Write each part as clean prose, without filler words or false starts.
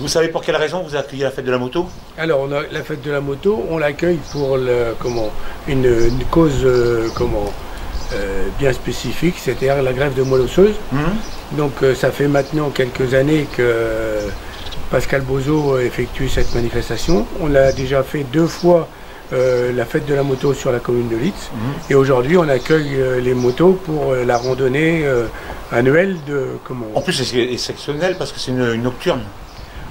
Vous savez pour quelle raison vous accueillez la fête de la moto? Alors, la fête de la moto, on l'accueille pour une cause bien spécifique, c'est-à-dire la greffe de moelle osseuse. Donc, ça fait maintenant quelques années que Pascal Bozo effectue cette manifestation. On l'a déjà fait 2 fois la fête de la moto sur la commune de Litz. Et aujourd'hui, on accueille les motos pour la randonnée annuelle de... En plus, c'est exceptionnel parce que c'est une nocturne.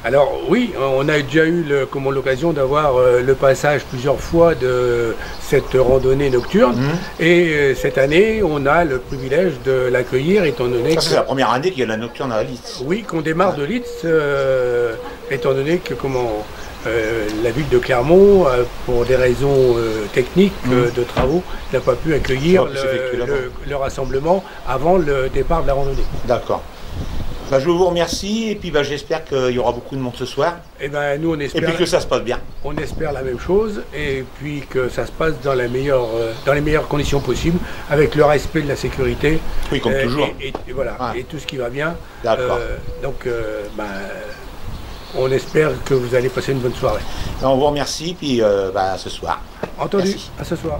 Alors oui, on a déjà eu l'occasion d'avoir le passage plusieurs fois de cette randonnée nocturne. Et cette année, on a le privilège de l'accueillir étant donné que... C'est la première année qu'il y a la nocturne à Litz. Oui, qu'on démarre de Litz, étant donné que la ville de Clermont, pour des raisons techniques de travaux, n'a pas pu accueillir le rassemblement avant le départ de la randonnée. D'accord. Bah, je vous remercie et puis bah, j'espère qu'il y aura beaucoup de monde ce soir. Et ben nous on espère. Et puis que ça se passe bien. On espère la même chose et puis que ça se passe dans les meilleures conditions possibles, avec le respect de la sécurité. Oui, comme toujours. Et voilà, et tout ce qui va bien. D'accord. On espère que vous allez passer une bonne soirée. On vous remercie puis à ce soir. Entendu. Merci. À ce soir.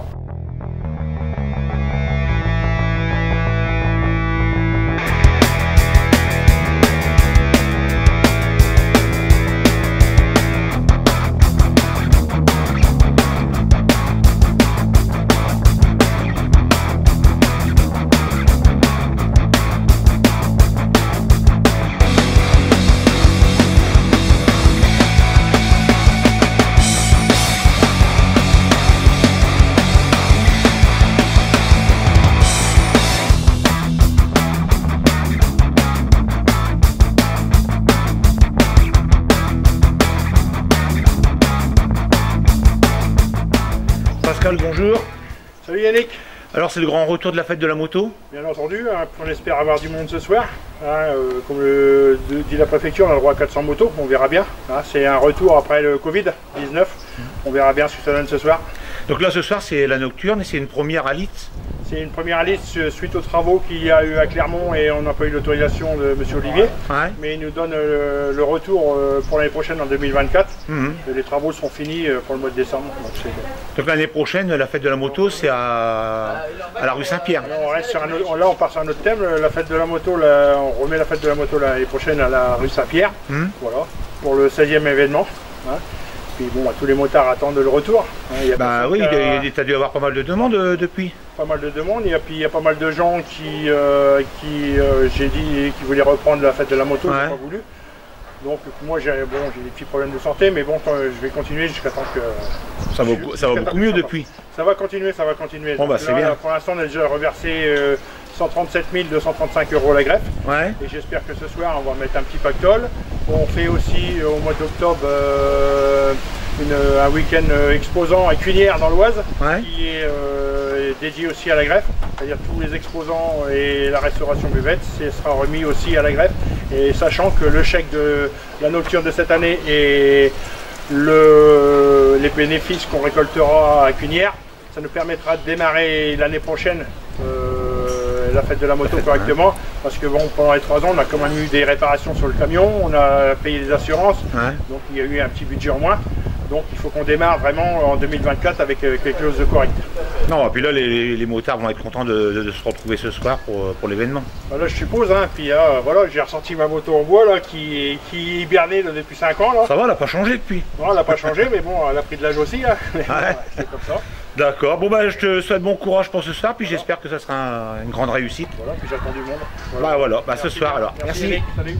Pascal, bonjour. Salut Yannick. Alors c'est le grand retour de la fête de la moto. Bien entendu, on espère avoir du monde ce soir. Comme le dit la préfecture, on a le droit à 400 motos, on verra bien. C'est un retour après le Covid-19. On verra bien ce que ça donne ce soir. Donc là ce soir c'est la nocturne et c'est une première à Litz. C'est une première liste suite aux travaux qu'il y a eu à Clermont et on n'a pas eu l'autorisation de M. Olivier. Ouais. Mais il nous donne le retour pour l'année prochaine en 2024. Les travaux sont finis pour le mois de décembre. Donc l'année prochaine, la fête de la moto, c'est à la rue Saint-Pierre. Là on part sur un autre thème, la fête de la moto, on remet la fête de la moto l'année prochaine à la rue Saint-Pierre. Voilà, pour le 16e événement. Puis bon, tous les motards attendent le retour. Oui, tu as dû avoir pas mal de demandes depuis. Pas mal de demandes, et puis il y a pas mal de gens qui j'ai dit qui voulaient reprendre la fête de la moto, j'ai pas voulu. Donc moi j'ai des petits problèmes de santé, mais bon, je vais continuer jusqu'à temps que... Ça va beaucoup mieux depuis. Ça va continuer, ça va continuer. Bon, bah, c'est bien. Pour l'instant on a déjà reversé 137 235 € la greffe. Ouais. Et j'espère que ce soir on va mettre un petit pactole. On fait aussi au mois d'octobre un week-end exposant à Cuinières dans l'Oise, qui est dédié aussi à la greffe. C'est-à-dire tous les exposants et la restauration buvette, sera remis aussi à la greffe. Et sachant que le chèque de la nocturne de cette année et les bénéfices qu'on récoltera à Cuinières, ça nous permettra de démarrer l'année prochaine la fête de la moto correctement, parce que bon, pendant les 3 ans on a quand même eu des réparations sur le camion, on a payé les assurances, donc il y a eu un petit budget en moins. Donc il faut qu'on démarre vraiment en 2024 avec quelque chose de correct. Non, et puis là les motards vont être contents de se retrouver ce soir pour l'événement. Là je suppose, puis voilà, j'ai ressorti ma moto en bois là, qui hibernait depuis 5 ans. Là. Ça va, elle n'a pas changé depuis. Non, elle n'a pas changé, mais bon, elle a pris de l'âge aussi. Là. C'est comme ça. D'accord, bon je te souhaite bon courage pour ce soir, puis j'espère que ça sera une grande réussite. Voilà, puis j'attends du monde. Voilà, ce soir alors. Merci. Salut.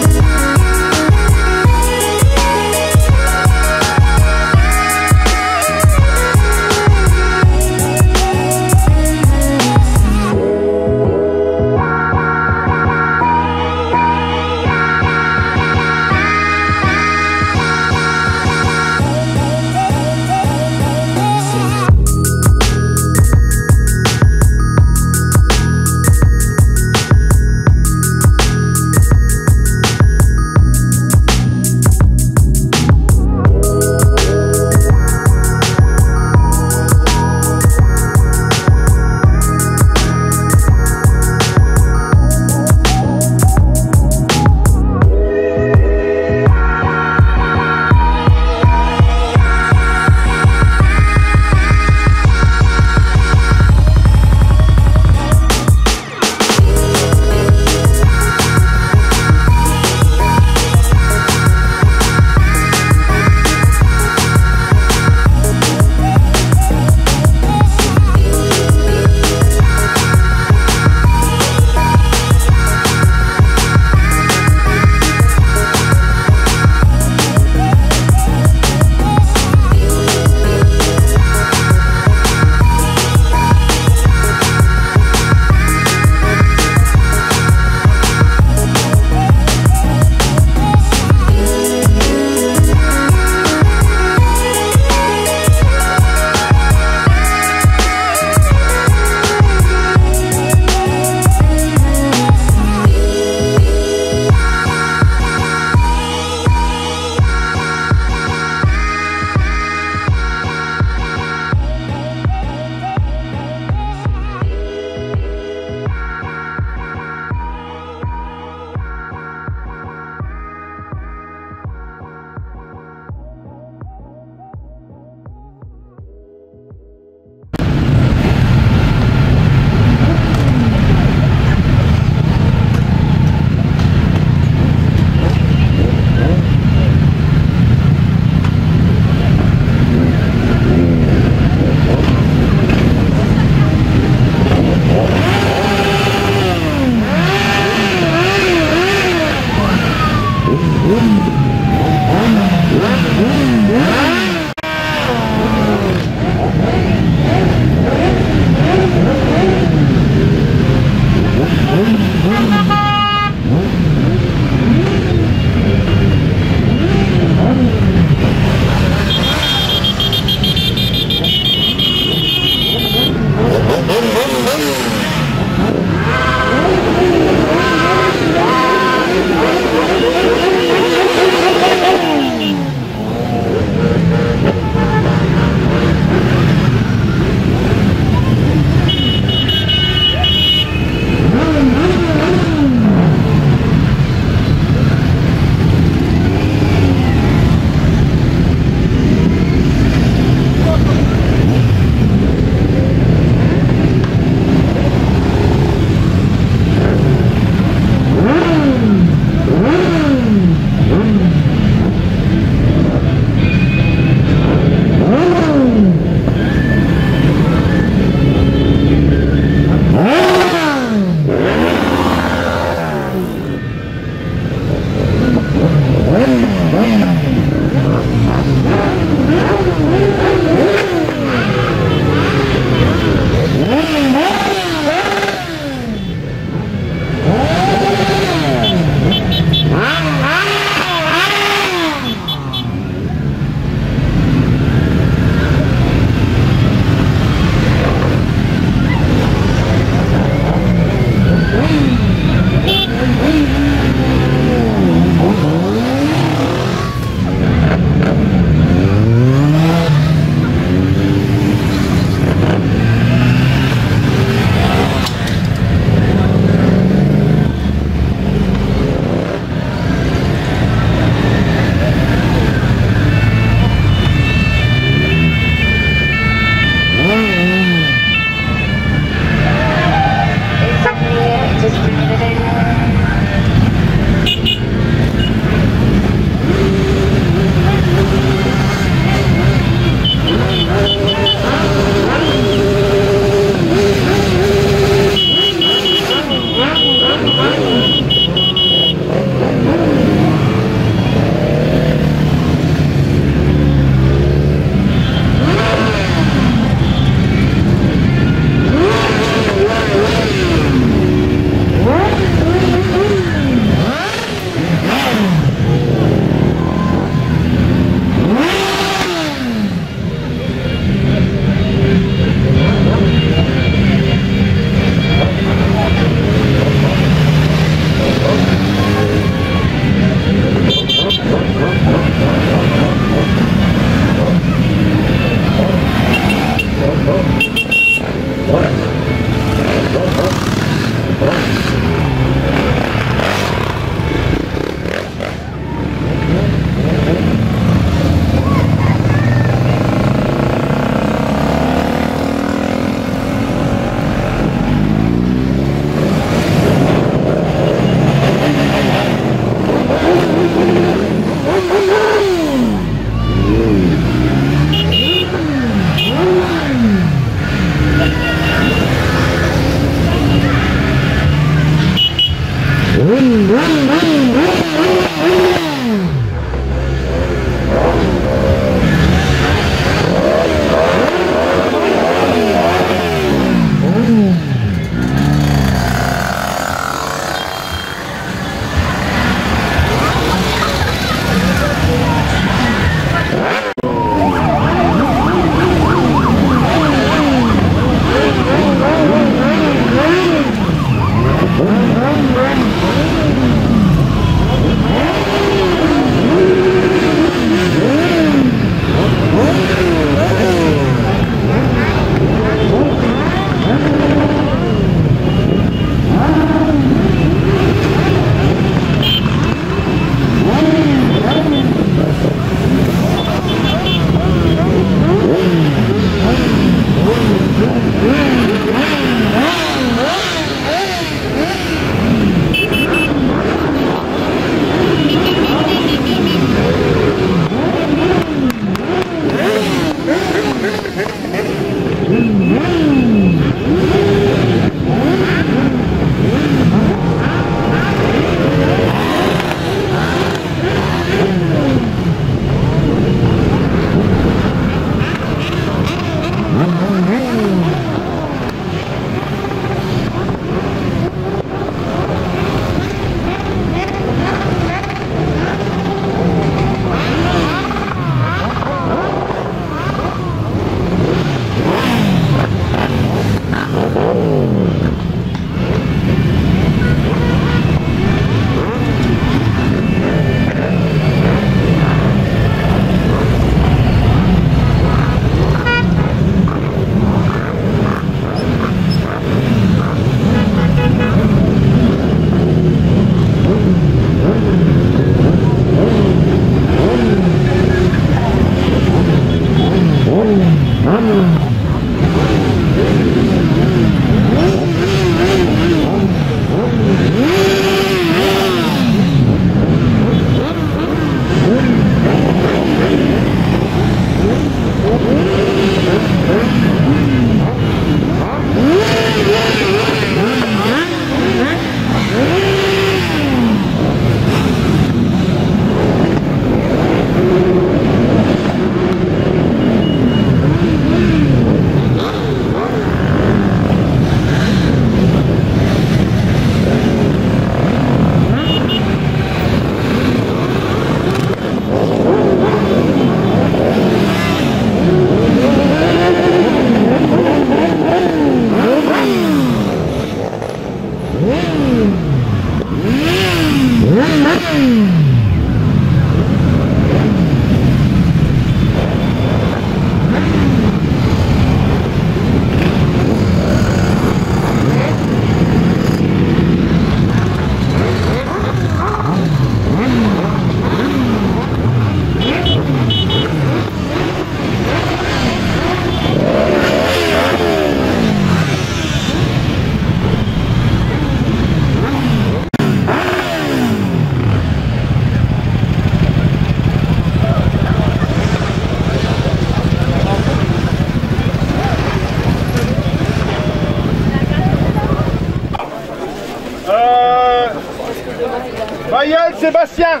Bayeul Sébastien.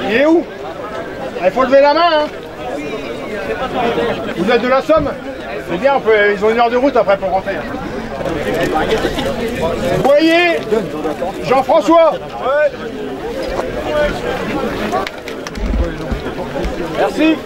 Il est où? Il faut lever la main, hein. Vous êtes de la Somme? C'est bien, ils ont 1 heure de route après pour rentrer. Vous voyez Jean-François? Ouais. Merci.